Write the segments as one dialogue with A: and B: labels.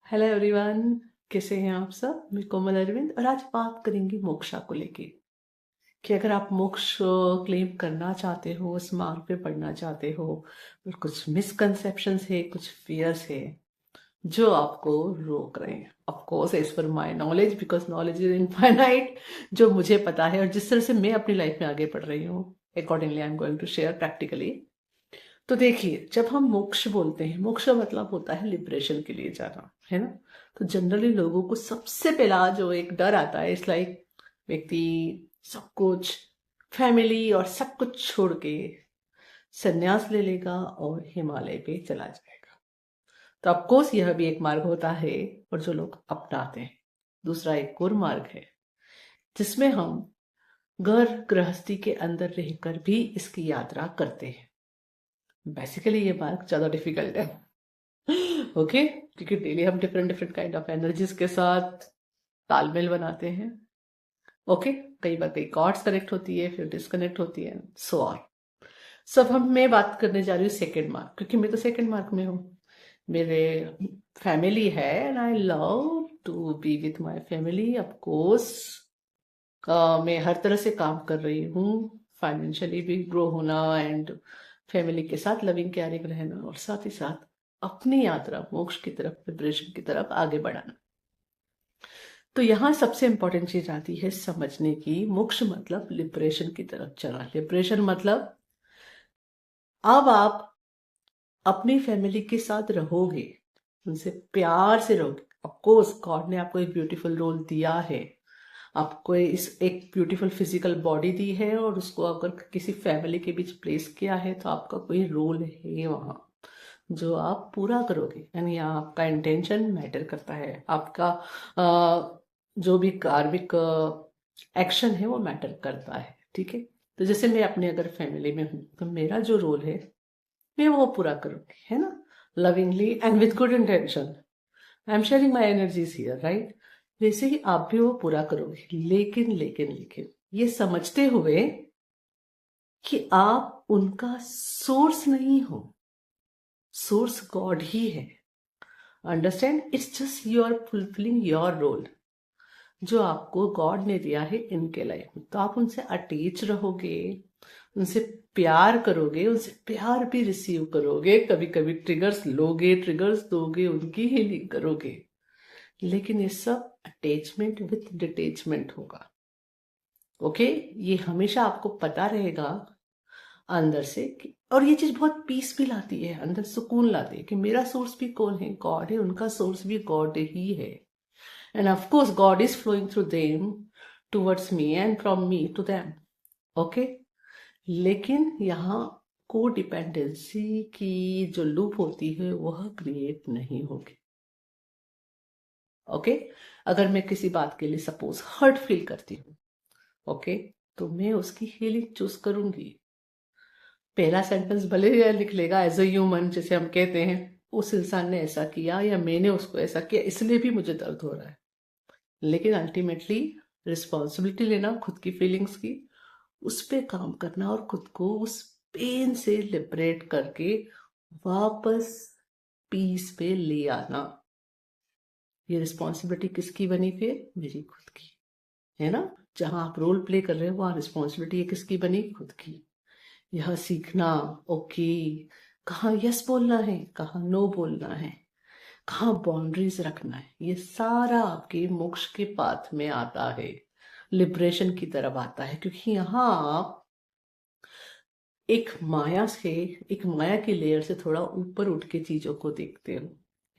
A: Hello everyone. कैसे हैं आप सब? मैं कोमल अरविंद और आज बात करेंगे मोक्षा को लेके कि अगर आप मोक्ष क्लेम करना चाहते हो, उस मार्ग पे पढ़ना चाहते हो, और कुछ मिसकंसेप्शंस है, कुछ फियर्स है जो आपको रोक रहे हैं। Of course as per my knowledge, because knowledge is infinite. जो मुझे पता है और जिस तरह से मैं अपनी लाइफ में आगे बढ़ रही हूँ, accordingly I am going to share practically. तो देखिए, जब हम मोक्ष बोलते हैं, मोक्ष का मतलब होता है लिबरेशन के लिए जाना, है ना। तो जनरली लोगों को सबसे पहला जो एक डर आता है, इस लाइक व्यक्ति सब कुछ, फैमिली और सब कुछ छोड़ के संन्यास ले लेगा और हिमालय पे चला जाएगा। तो ऑफकोर्स यह भी एक मार्ग होता है और जो लोग अपनाते हैं। दूसरा एक और मार्ग है जिसमें हम घर गृहस्थी के अंदर रहकर भी इसकी यात्रा करते हैं। बेसिकली ये मार्ग ज्यादा डिफिकल्ट है। ओके, क्योंकि डेली हम different different kind of energies के साथ तालमेल बनाते हैं। ओके, कई बार कई कॉर्ड्स कनेक्ट होती है, फिर डिस्कनेक्ट होती है, सो ऑन। सब हम मैं बात करने जा रही हूँ सेकेंड मार्क, क्योंकि मैं तो सेकेंड मार्क में हूँ। मेरे फैमिली है and I love to be with my family. Of course मैं हर तरह से काम कर रही हूँ, फाइनेंशियली भी ग्रो होना एंड फैमिली के साथ लविंग केयरिंग रहना, और साथ ही साथ अपनी यात्रा मोक्ष की तरफ, लिबरेशन की तरफ आगे बढ़ाना। तो यहाँ सबसे इंपॉर्टेंट चीज आती है समझने की, मोक्ष मतलब लिबरेशन की तरफ चलना। लिबरेशन मतलब अब आप अपनी फैमिली के साथ रहोगे, उनसे प्यार से रहोगे। ऑफकोर्स गॉड ने आपको एक ब्यूटीफुल रोल दिया है, आपको इस एक ब्यूटीफुल फिजिकल बॉडी दी है, और उसको अगर किसी फैमिली के बीच प्लेस किया है तो आपका कोई रोल है वहां जो आप पूरा करोगे। यानी आपका इंटेंशन मैटर करता है, आपका जो भी कार्मिक एक्शन है वो मैटर करता है। ठीक है, तो जैसे मैं अपने अगर फैमिली में हूँ तो मेरा जो रोल है मैं वो पूरा करूंगी, है ना, lovingly and with good intention. I am sharing my energies here, right. वैसे ही आप भी वो पूरा करोगे, लेकिन लेकिन लेकिन ये समझते हुए कि आप उनका सोर्स नहीं हो, सोर्स गॉड ही है। Understand, it's just you are fulfilling your role जो आपको गॉड ने दिया है इनके लाइफ में। तो आप उनसे अटैच रहोगे, उनसे प्यार करोगे, उनसे प्यार भी रिसीव करोगे, कभी कभी ट्रिगर्स लोगे, ट्रिगर्स दोगे, उनकी हीलिंग करोगे। लेकिन ये सब अटैचमेंट विथ डिटेचमेंट होगा। ओके, ये हमेशा आपको पता रहेगा अंदर से कि, और ये चीज बहुत पीस भी लाती है, अंदर सुकून लाती है कि मेरा सोर्स भी कौन है? गॉड है, उनका सोर्स भी गॉड ही है। And of course, God is flowing through them towards me and from me to them. Okay? लेकिन यहाँ को डिपेंडेंसी की जो लूप होती है वह क्रिएट नहीं होगी। ओके, अगर मैं किसी बात के लिए सपोज हर्ट फील करती हूँ, ओके, तो मैं उसकी हीलिंग चूज करूंगी। पहला सेंटेंस भले ही लिख लेगा एज अ ह्यूमन, जैसे हम कहते हैं उस इंसान ने ऐसा किया या मैंने उसको ऐसा किया इसलिए भी मुझे दर्द हो रहा है, लेकिन अल्टीमेटली रिस्पॉन्सिबिलिटी लेना खुद की फीलिंग्स की, उस पे काम करना और खुद को उस पेन से लिबरेट करके वापस पीस पे ले आना। ये रिस्पॉन्सिबिलिटी किसकी बनी फिर? मेरी खुद की, है ना। जहां आप रोल प्ले कर रहे हो वहां रिस्पॉन्सिबिलिटी किसकी बनी? खुद की। यह सीखना, ओके, कहाँ यस बोलना है, कहाँ नो बोलना है, कहाँ बाउंड्रीज रखना है, ये सारा आपके मोक्ष के पाथ में आता है, लिबरेशन की तरफ आता है। क्योंकि यहाँ आप एक माया से, एक माया की लेयर से थोड़ा ऊपर उठ के चीजों को देखते हो,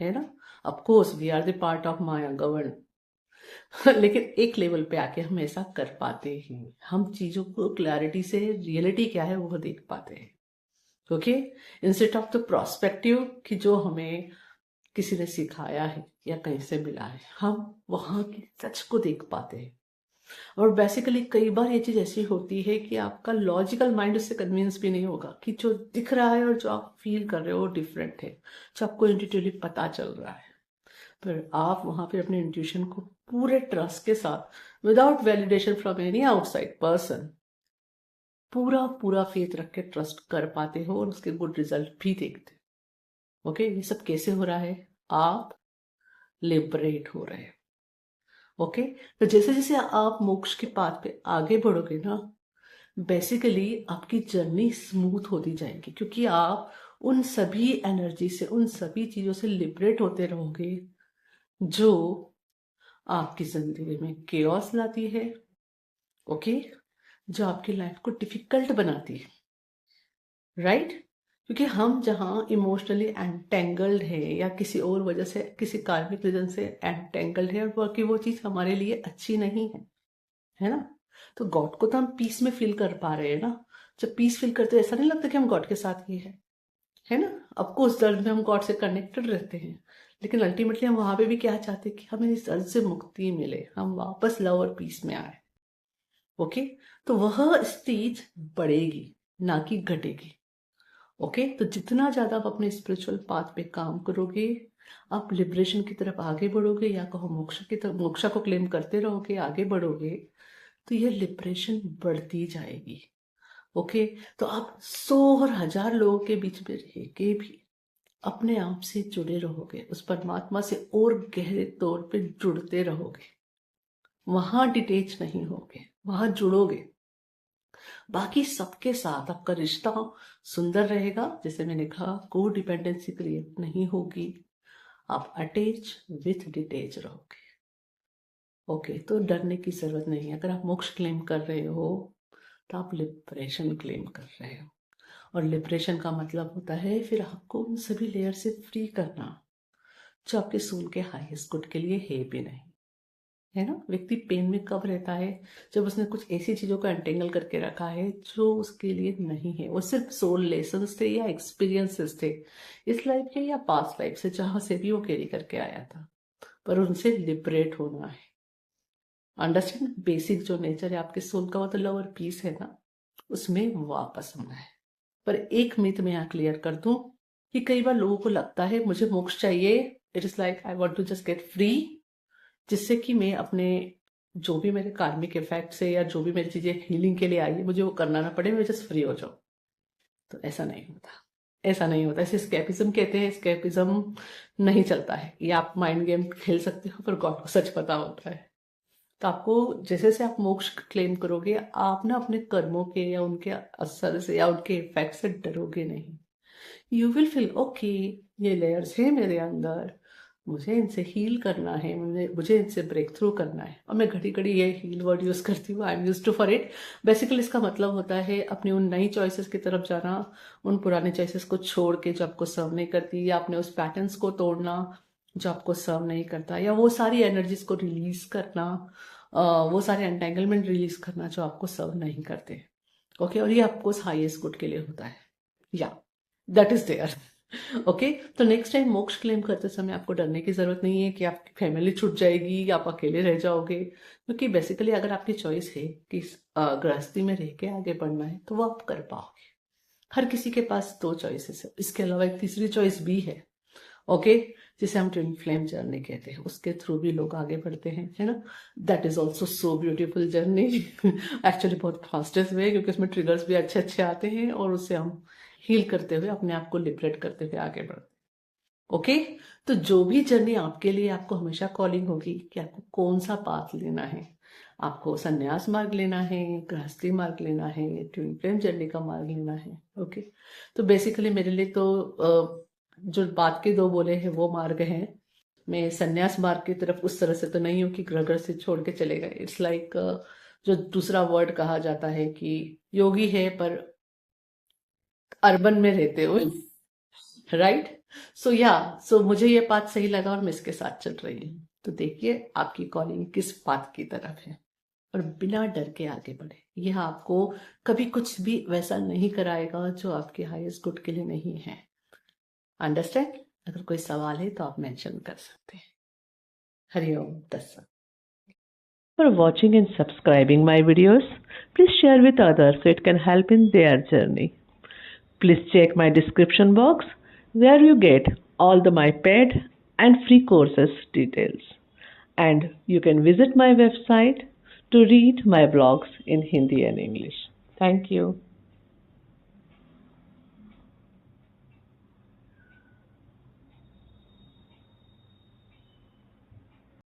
A: है ना। Of course we are the part of maya govern लेकिन एक लेवल पे आके हम ऐसा कर पाते हैं, हम चीजों को क्लैरिटी से रियलिटी क्या है वो देख पाते हैं। Okay, instead of the prospective कि जो हमें किसी ने सिखाया है या कहीं से मिला है, हम वहां की सच को देख पाते हैं। और बेसिकली कई बार ये चीज ऐसी होती है कि आपका लॉजिकल माइंड उससे कन्विंस भी नहीं होगा कि जो दिख रहा है और जो आप फील कर रहे हो वो डिफरेंट है, जो आपको इंट्यूटिवली पता चल रहा है। पर आप वहां पे अपने इंट्यूशन को पूरे ट्रस्ट के साथ, without validation from any outside person, पूरा पूरा फेथ रख के ट्रस्ट कर पाते हो और उसके गुड रिजल्ट भी देखते हो। ओके, ये सब कैसे हो रहा है? आप लिबरेट हो रहे हो। ओके, तो जैसे जैसे आप मोक्ष के पाथ पे आगे बढ़ोगे ना, बेसिकली आपकी जर्नी स्मूथ होती जाएगी, क्योंकि आप उन सभी एनर्जी से, उन सभी चीजों से लिबरेट होते रहोगे जो आपकी जिंदगी में केओस लाती है। ओके, जो आपकी लाइफ को डिफिकल्ट बनाती है, राइट? क्योंकि हम जहाँ इमोशनली एंटेंगल्ड है या किसी और वजह से, किसी कार्मिक रीजन से एंटेंगल्ड है, और कि वो चीज हमारे लिए अच्छी नहीं है ना, तो गॉड को तो हम पीस में फील कर पा रहे हैं ना। जब पीस फील करते हैं, ऐसा नहीं लगता कि हम गॉड के साथ ही है ना। आपको उस दर्द में हम गॉड से कनेक्टेड रहते हैं, लेकिन अल्टीमेटली हम वहां पे भी क्या चाहते हैं कि हमें इस दर्द से मुक्ति मिले, हम वापस लव और पीस में आए। ओके, तो वह स्टेज बढ़ेगी, ना कि घटेगी। ओके, तो जितना ज्यादा आप अपने स्पिरिचुअल पाथ पे काम करोगे, आप लिबरेशन की तरफ आगे बढ़ोगे, या कहो मोक्ष की तरफ, मोक्षा को क्लेम करते रहोगे, आगे बढ़ोगे, तो यह लिबरेशन बढ़ती जाएगी। ओके, तो आप 100 और 1000 लोगों के बीच में रह के भी अपने आप से जुड़े रहोगे, उस परमात्मा से और गहरे तौर पे जुड़ते रहोगे, वहां डिटेच नहीं होगे, वहां जुड़ोगे। बाकी सबके साथ आपका रिश्ता सुंदर रहेगा, जैसे मैंने कहा, को डिपेंडेंसी क्रिएट नहीं होगी, आप अटैच विथ डिटेच रहोगे। ओके, तो डरने की जरूरत नहीं है। अगर आप मोक्ष क्लेम कर रहे हो तो आप लिबरेशन क्लेम कर रहे हो, और लिबरेशन का मतलब होता है फिर आपको उन सभी लेयर से फ्री करना जो आपके सोल के हाईएस्ट गुड के लिए है भी नहीं, है ना। व्यक्ति पेन में कब रहता है? जब उसने कुछ ऐसी चीजों को एंटेंगल करके रखा है जो उसके लिए नहीं है। वो सिर्फ सोल लेसन्स थे या एक्सपीरियंसेस थे, इस लाइफ के या पास्ट लाइफ से, जहां से भी वो कैरी करके आया था, पर उनसे लिबरेट होना है। अंडरस्टैंड? बेसिक जो नेचर है आपके सोल का, वो तो लव और पीस है ना, उसमें वापस आना है। पर एक मिथ मैं यहाँ क्लियर कर दूं कि कई बार लोगों को लगता है मुझे मोक्ष चाहिए, it is like I want to just get free, जिससे कि मैं अपने जो भी मेरे कार्मिक इफेक्ट से या जो भी मेरी चीजें हीलिंग के लिए आई है, मुझे वो करना ना पड़े, मैं जस्ट फ्री हो जाऊं। तो ऐसा नहीं होता, ऐसा नहीं होता। इसे स्केपिज्म कहते हैं। स्केपिज्म नहीं चलता है, ये आप माइंड गेम खेल सकते हो, पर गॉड को सच पता होता है। तो आपको जैसे जैसे आप मोक्ष क्लेम करोगे, आप ना अपने कर्मों के या उनके असर से या उनके इफेक्ट से डरोगे नहीं। यू विल फील ओके, ये लेयर्स है मेरे अंदर, मुझे इनसे हील करना है, मुझे इनसे ब्रेक थ्रू करना है। और मैं घड़ी घड़ी ये हील वर्ड यूज करती हूँ, I am use to for it. Basically इसका मतलब होता है अपनी उन नई चॉइसेस की तरफ जाना, उन पुराने चॉइसेस को छोड़ के जो आपको सर्व नहीं करती, या अपने उस पैटर्न्स को तोड़ना जो आपको सर्व नहीं करता, या वो सारी एनर्जीज को रिलीज करना, वो सारे एंटेंगलमेंट रिलीज करना जो आपको सर्व नहीं करते। ओके, और ये आपको हाईएस्ट गुड के लिए होता है, या दैट इज देयर। ओके, तो नेक्स्ट टाइम मोक्ष क्लेम करते समय आपको डरने की जरूरत नहीं है कि आपकी फैमिली छूट जाएगी या आप अकेले रह जाओगे, क्योंकि बेसिकली अगर आपकी चॉइस है कि गृहस्थी में रह के आगे बढ़ना है, तो वो आप कर पाओगे। हर किसी के पास 2 चॉइसेस है, इसके अलावा एक तीसरी चॉइस भी है। ओके, जिसे हम ट्विन फ्लेम जर्नी कहते हैं, उसके थ्रू भी लोग आगे बढ़ते हैं, है ना। That is also so beautiful journey. Actually बहुत फास्टेस्ट वे, क्योंकि उसमें ट्रिगर्स भी अच्छे अच्छे आते हैं, और उससे हम हील करते हुए, अपने आप को लिबरेट करते हुए आगे बढ़ते हैं। ओके, तो जो भी जर्नी आपके लिए, आपको हमेशा कॉलिंग होगी कि आपको कौन सा पाथ लेना है। आपको संन्यास मार्ग लेना है, गृहस्थी मार्ग लेना है, ट्विन फ्लेम जर्नी का मार्ग लेना है। ओके, तो बेसिकली मेरे लिए तो जो बात के 2 बोले हैं वो मार्ग हैं। मैं संन्यास मार्ग की तरफ उस तरह से तो नहीं हूँ कि घर से छोड़ के चले गए। इट्स लाइक जो दूसरा वर्ड कहा जाता है कि योगी है पर अर्बन में रहते हुए, राइट। सो मुझे ये बात सही लगा और मैं इसके साथ चल रही हूँ। तो देखिए आपकी कॉलिंग किस बात की तरफ है, और बिना डर के आगे बढ़े। यह आपको कभी कुछ भी वैसा नहीं कराएगा जो आपके हाईएस्ट गुड के लिए नहीं है। अंडरस्टैंड? अगर कोई सवाल है तो आप मेंशन कर सकते हैं। हरिओम तत्सत। For watching and subscribing my videos, please share with others so it can help in their journey. Please check my description box where you get all the my paid and free courses details. And you can visit my website to read my blogs in Hindi and English. Thank you.